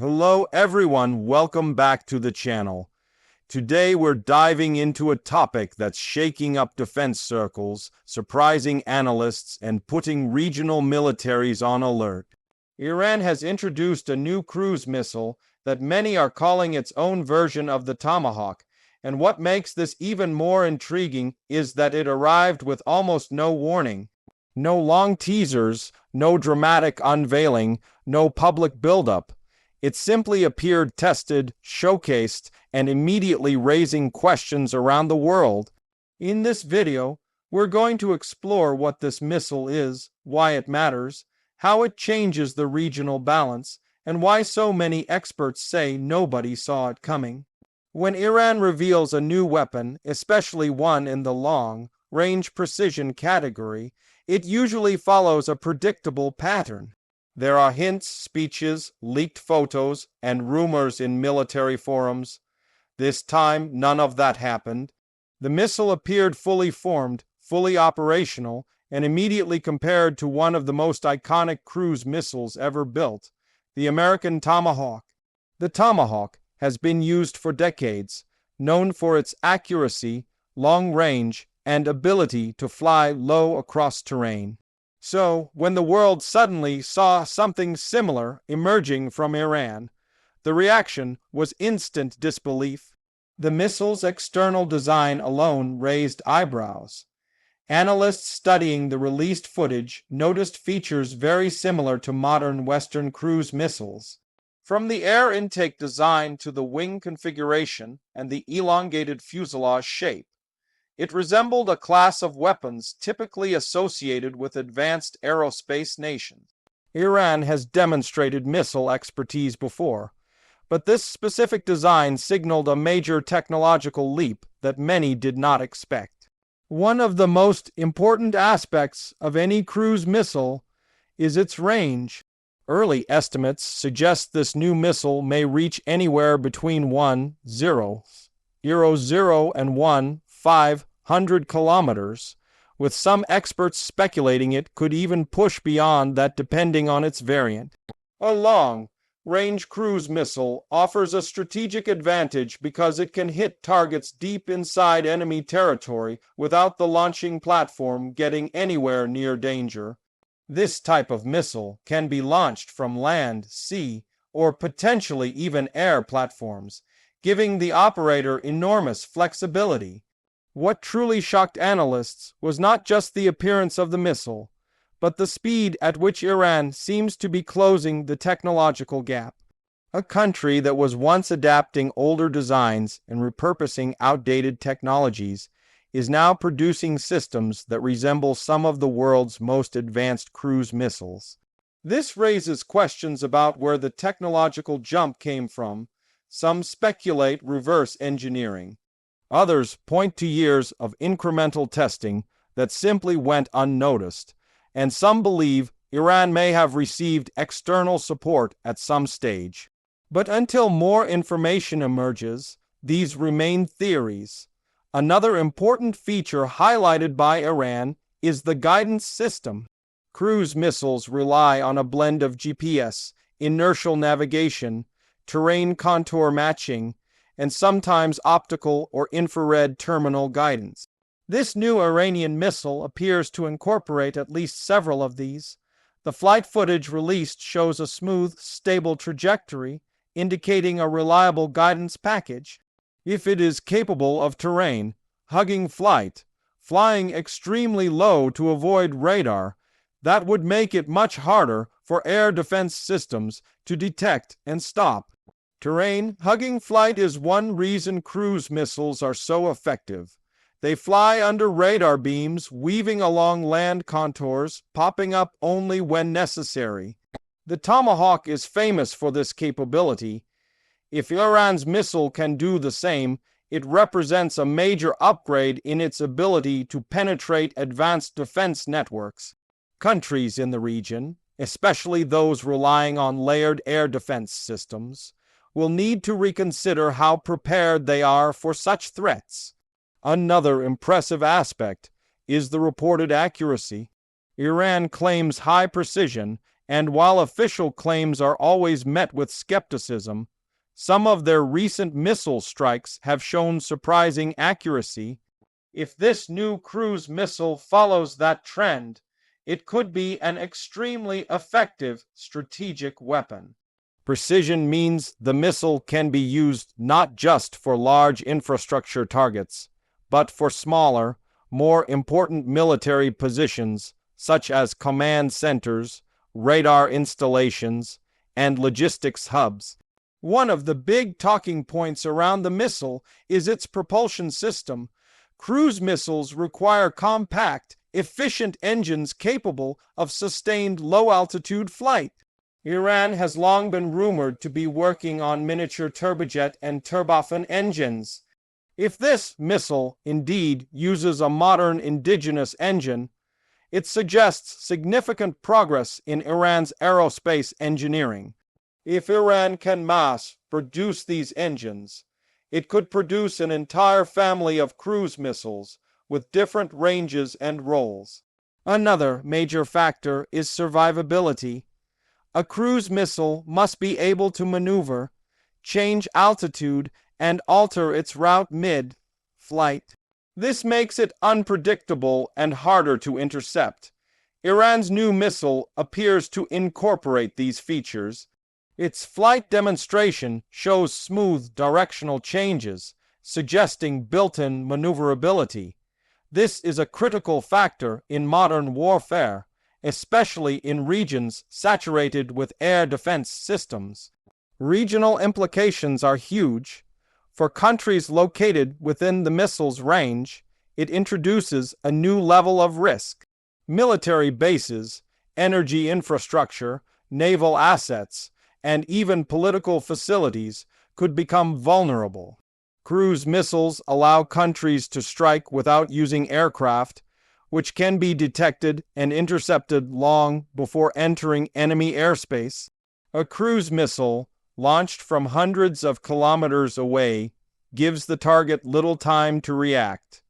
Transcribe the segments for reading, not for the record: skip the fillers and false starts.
Hello everyone, welcome back to the channel. Today we're diving into a topic that's shaking up defense circles, surprising analysts, and putting regional militaries on alert. Iran has introduced a new cruise missile that many are calling its own version of the Tomahawk, and what makes this even more intriguing is that it arrived with almost no warning. No long teasers, no dramatic unveiling, no public buildup. It simply appeared tested, showcased, and immediately raising questions around the world. In this video, we're going to explore what this missile is, why it matters, how it changes the regional balance, and why so many experts say nobody saw it coming. When Iran reveals a new weapon, especially one in the long-range precision category, it usually follows a predictable pattern. There are hints, speeches, leaked photos, and rumors in military forums. This time, none of that happened. The missile appeared fully formed, fully operational, and immediately compared to one of the most iconic cruise missiles ever built, the American Tomahawk. The Tomahawk has been used for decades, known for its accuracy, long range, and ability to fly low across terrain. So, when the world suddenly saw something similar emerging from Iran, the reaction was instant disbelief. The missile's external design alone raised eyebrows. Analysts studying the released footage noticed features very similar to modern Western cruise missiles. From the air intake design to the wing configuration and the elongated fuselage shape, it resembled a class of weapons typically associated with advanced aerospace nations. Iran has demonstrated missile expertise before, but this specific design signaled a major technological leap that many did not expect. One of the most important aspects of any cruise missile is its range. Early estimates suggest this new missile may reach anywhere between 0 and 500 kilometers, with some experts speculating it could even push beyond that depending on its variant. A long-range cruise missile offers a strategic advantage because it can hit targets deep inside enemy territory without the launching platform getting anywhere near danger. This type of missile can be launched from land, sea, or potentially even air platforms, giving the operator enormous flexibility. What truly shocked analysts was not just the appearance of the missile, but the speed at which Iran seems to be closing the technological gap. A country that was once adapting older designs and repurposing outdated technologies is now producing systems that resemble some of the world's most advanced cruise missiles. This raises questions about where the technological jump came from. Some speculate reverse engineering. Others point to years of incremental testing that simply went unnoticed, and some believe Iran may have received external support at some stage. But until more information emerges, these remain theories. Another important feature highlighted by Iran is the guidance system. Cruise missiles rely on a blend of GPS, inertial navigation, terrain contour matching, and sometimes optical or infrared terminal guidance. This new Iranian missile appears to incorporate at least several of these. The flight footage released shows a smooth, stable trajectory, indicating a reliable guidance package. If it is capable of terrain, hugging flight, flying extremely low to avoid radar, that would make it much harder for air defense systems to detect and stop. Terrain hugging flight is one reason cruise missiles are so effective. They fly under radar beams, weaving along land contours, popping up only when necessary. The Tomahawk is famous for this capability. If Iran's missile can do the same, it represents a major upgrade in its ability to penetrate advanced defense networks. Countries in the region, especially those relying on layered air defense systems, will need to reconsider how prepared they are for such threats. Another impressive aspect is the reported accuracy. Iran claims high precision And while official claims are always met with skepticism, some of their recent missile strikes have shown surprising accuracy. If this new cruise missile follows that trend, it could be an extremely effective strategic weapon. Precision means the missile can be used not just for large infrastructure targets, but for smaller, more important military positions such as command centers, radar installations, and logistics hubs. One of the big talking points around the missile is its propulsion system. Cruise missiles require compact, efficient engines capable of sustained low-altitude flight. Iran has long been rumored to be working on miniature turbojet and turbofan engines. If this missile indeed uses a modern indigenous engine, it suggests significant progress in Iran's aerospace engineering. If Iran can mass produce these engines, it could produce an entire family of cruise missiles with different ranges and roles. Another major factor is survivability. A cruise missile must be able to maneuver, change altitude, and alter its route mid-flight. This makes it unpredictable and harder to intercept. Iran's new missile appears to incorporate these features. Its flight demonstration shows smooth directional changes, suggesting built-in maneuverability. This is a critical factor in modern warfare, especially in regions saturated with air defense systems. Regional implications are huge. For countries located within the missile's range, it introduces a new level of risk. Military bases, energy infrastructure, naval assets, and even political facilities could become vulnerable. Cruise missiles allow countries to strike without using aircraft, which can be detected and intercepted long before entering enemy airspace. A cruise missile, launched from hundreds of kilometers away, gives the target little time to react.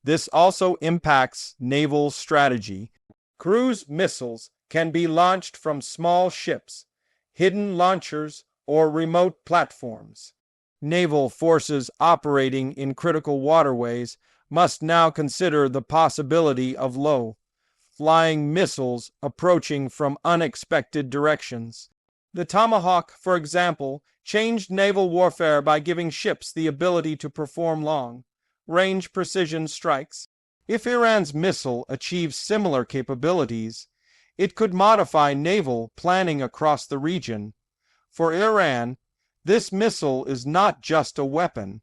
This also impacts naval strategy. Cruise missiles can be launched from small ships, hidden launchers, or remote platforms. Naval forces operating in critical waterways must now consider the possibility of low-flying missiles approaching from unexpected directions. The Tomahawk, for example, changed naval warfare by giving ships the ability to perform long-range precision strikes. If Iran's missile achieves similar capabilities, it could modify naval planning across the region. For Iran, this missile is not just a weapon.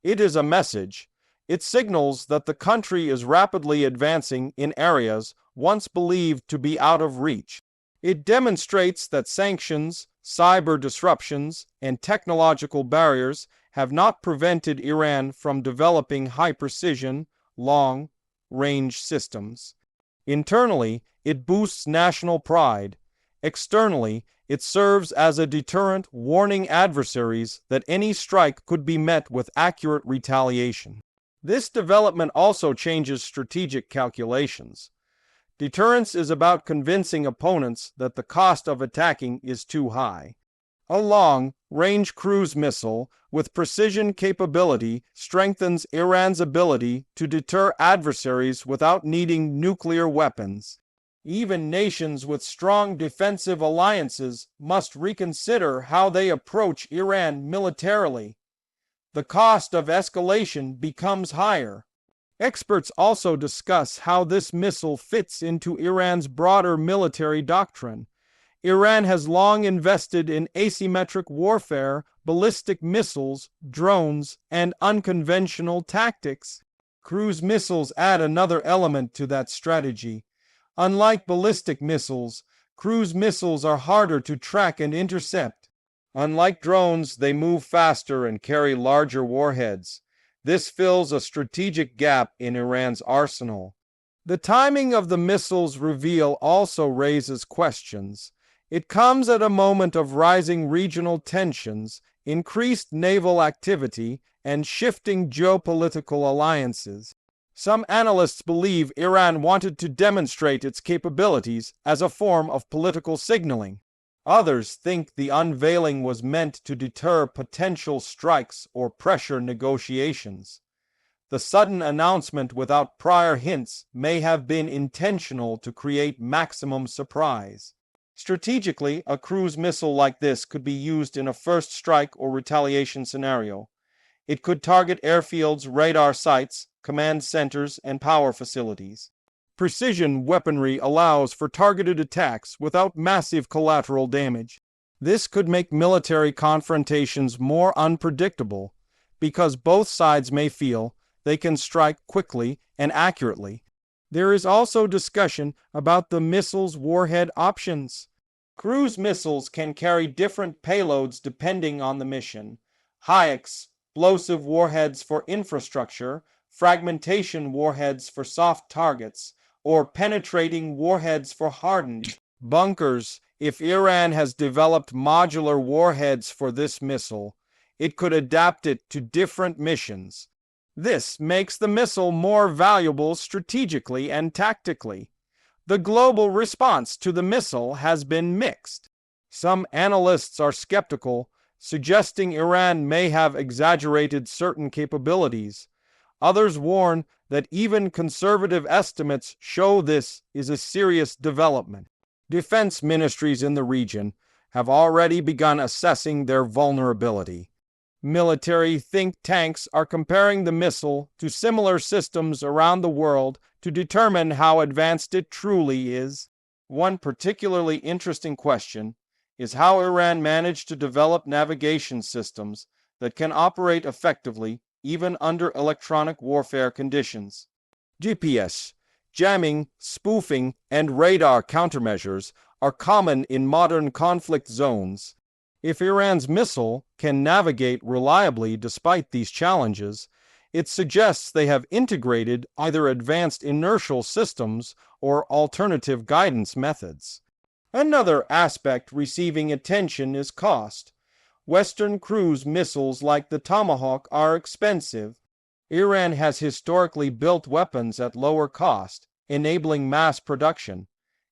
It is a message. It signals that the country is rapidly advancing in areas once believed to be out of reach. It demonstrates that sanctions, cyber disruptions, and technological barriers have not prevented Iran from developing high-precision, long-range systems. Internally, it boosts national pride. Externally, it serves as a deterrent, warning adversaries that any strike could be met with accurate retaliation. This development also changes strategic calculations. Deterrence is about convincing opponents that the cost of attacking is too high. A long-range cruise missile with precision capability strengthens Iran's ability to deter adversaries without needing nuclear weapons. Even nations with strong defensive alliances must reconsider how they approach Iran militarily. The cost of escalation becomes higher. Experts also discuss how this missile fits into Iran's broader military doctrine. Iran has long invested in asymmetric warfare, ballistic missiles, drones, and unconventional tactics. Cruise missiles add another element to that strategy. Unlike ballistic missiles, cruise missiles are harder to track and intercept. Unlike drones, they move faster and carry larger warheads. This fills a strategic gap in Iran's arsenal. The timing of the missile's reveal also raises questions. It comes at a moment of rising regional tensions, increased naval activity, and shifting geopolitical alliances. Some analysts believe Iran wanted to demonstrate its capabilities as a form of political signaling. Others think the unveiling was meant to deter potential strikes or pressure negotiations. The sudden announcement without prior hints may have been intentional to create maximum surprise. Strategically, a cruise missile like this could be used in a first strike or retaliation scenario. It could target airfields, radar sites, command centers, and power facilities. Precision weaponry allows for targeted attacks without massive collateral damage. This could make military confrontations more unpredictable because both sides may feel they can strike quickly and accurately. There is also discussion about the missile's warhead options. Cruise missiles can carry different payloads depending on the mission. Explosive warheads for infrastructure, fragmentation warheads for soft targets, or penetrating warheads for hardened bunkers. If Iran has developed modular warheads for this missile, it could adapt it to different missions. This makes the missile more valuable strategically and tactically. The global response to the missile has been mixed. Some analysts are skeptical, suggesting Iran may have exaggerated certain capabilities. Others warn that even conservative estimates show this is a serious development. Defense ministries in the region have already begun assessing their vulnerability. Military think tanks are comparing the missile to similar systems around the world to determine how advanced it truly is. One particularly interesting question is how Iran managed to develop navigation systems that can operate effectively even under electronic warfare conditions. GPS, jamming, spoofing, and radar countermeasures are common in modern conflict zones. If Iran's missile can navigate reliably despite these challenges, it suggests they have integrated either advanced inertial systems or alternative guidance methods. Another aspect receiving attention is cost. Western cruise missiles like the Tomahawk are expensive. Iran has historically built weapons at lower cost, enabling mass production.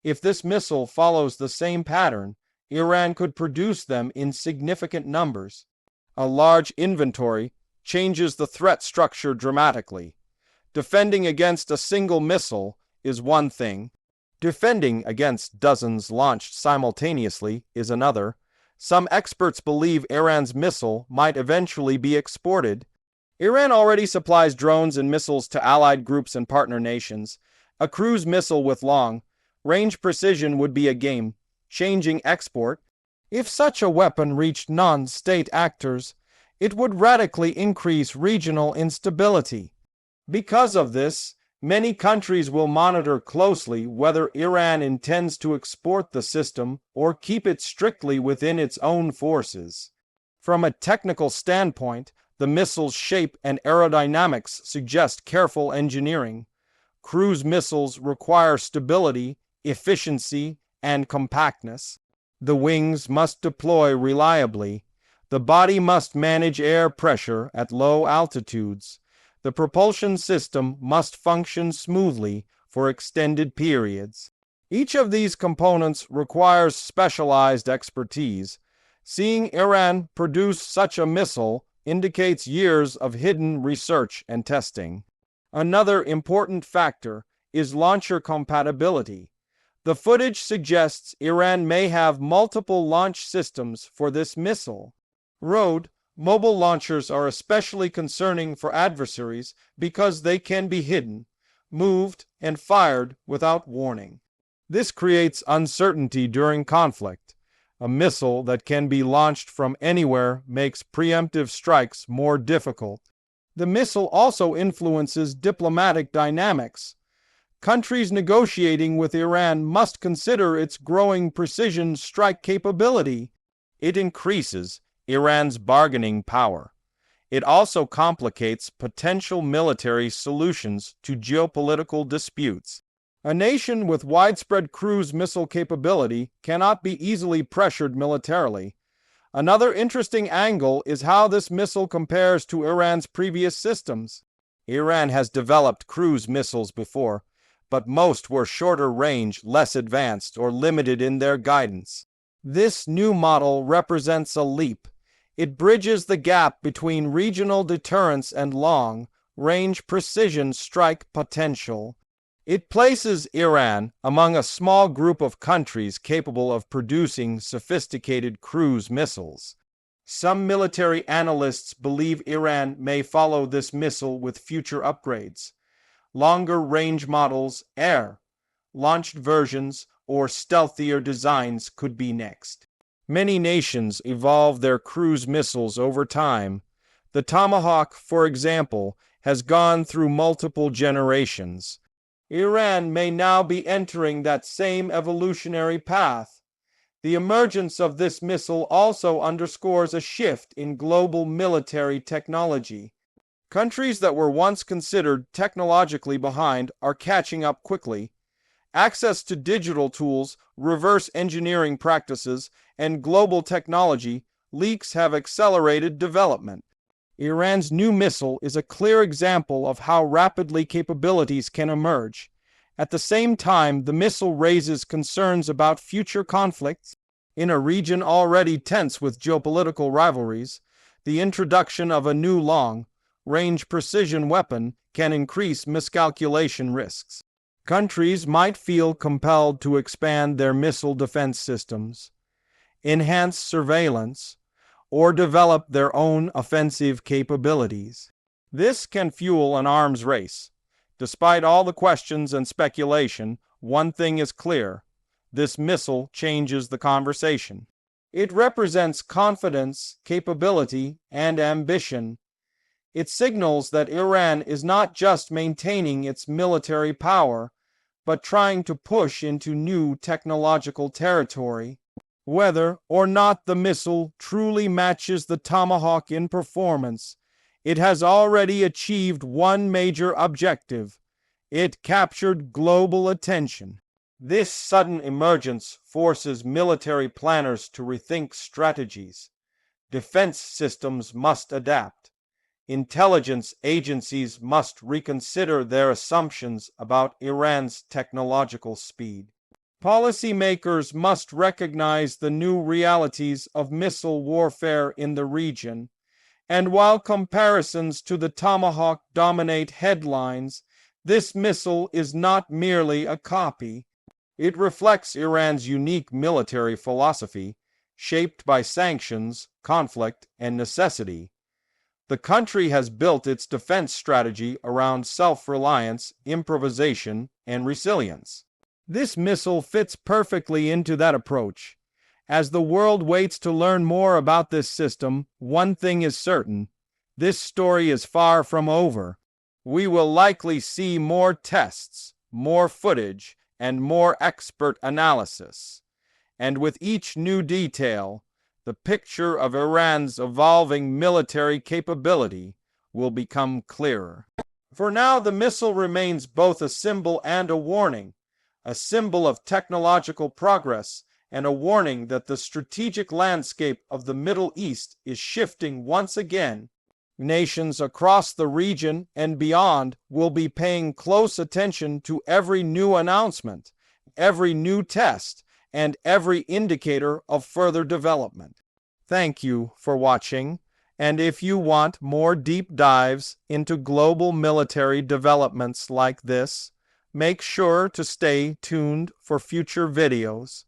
If this missile follows the same pattern, Iran could produce them in significant numbers. A large inventory changes the threat structure dramatically. Defending against a single missile is one thing. Defending against dozens launched simultaneously is another. Some experts believe Iran's missile might eventually be exported. Iran already supplies drones and missiles to allied groups and partner nations. A cruise missile with long-range precision would be a game-changing export. If such a weapon reached non-state actors, it would radically increase regional instability. Because of this, many countries will monitor closely whether Iran intends to export the system or keep it strictly within its own forces. From a technical standpoint, the missile's shape and aerodynamics suggest careful engineering. Cruise missiles require stability, efficiency, and compactness. The wings must deploy reliably. The body must manage air pressure at low altitudes. The propulsion system must function smoothly for extended periods. Each of these components requires specialized expertise. Seeing Iran produce such a missile indicates years of hidden research and testing. Another important factor is launcher compatibility. The footage suggests Iran may have multiple launch systems for this missile. Mobile launchers are especially concerning for adversaries because they can be hidden, moved, and fired without warning. This creates uncertainty during conflict. A missile that can be launched from anywhere makes preemptive strikes more difficult. The missile also influences diplomatic dynamics. Countries negotiating with Iran must consider its growing precision strike capability. It increases Iran's bargaining power. It also complicates potential military solutions to geopolitical disputes. A nation with widespread cruise missile capability cannot be easily pressured militarily. Another interesting angle is how this missile compares to Iran's previous systems. Iran has developed cruise missiles before, but most were shorter range, less advanced, or limited in their guidance. This new model represents a leap. It bridges the gap between regional deterrence and long-range precision strike potential. It places Iran among a small group of countries capable of producing sophisticated cruise missiles. Some military analysts believe Iran may follow this missile with future upgrades. Longer range models, air-launched versions, or stealthier designs could be next. Many nations evolve their cruise missiles over time. The Tomahawk, for example, has gone through multiple generations. Iran may now be entering that same evolutionary path. The emergence of this missile also underscores a shift in global military technology. Countries that were once considered technologically behind are catching up quickly. Access to digital tools, reverse engineering practices, and global technology leaks have accelerated development. Iran's new missile is a clear example of how rapidly capabilities can emerge. At the same time, the missile raises concerns about future conflicts. In a region already tense with geopolitical rivalries, the introduction of a new long-range precision weapon can increase miscalculation risks. Countries might feel compelled to expand their missile defense systems, enhance surveillance, or develop their own offensive capabilities. This can fuel an arms race. Despite all the questions and speculation, one thing is clear: this missile changes the conversation. It represents confidence, capability, and ambition. It signals that Iran is not just maintaining its military power, but trying to push into new technological territory. Whether or not the missile truly matches the Tomahawk in performance, it has already achieved one major objective. It captured global attention. This sudden emergence forces military planners to rethink strategies. Defense systems must adapt. Intelligence agencies must reconsider their assumptions about Iran's technological speed. Policymakers must recognize the new realities of missile warfare in the region, and while comparisons to the Tomahawk dominate headlines, this missile is not merely a copy. It reflects Iran's unique military philosophy, shaped by sanctions, conflict, and necessity. The country has built its defense strategy around self-reliance, improvisation, and resilience. This missile fits perfectly into that approach. As the world waits to learn more about this system, one thing is certain: this story is far from over. We will likely see more tests, more footage, and more expert analysis. And with each new detail, the picture of Iran's evolving military capability will become clearer. For now, the missile remains both a symbol and a warning, a symbol of technological progress and a warning that the strategic landscape of the Middle East is shifting once again. Nations across the region and beyond will be paying close attention to every new announcement, every new test, and every indicator of further development. Thank you for watching, and if you want more deep dives into global military developments like this, make sure to stay tuned for future videos.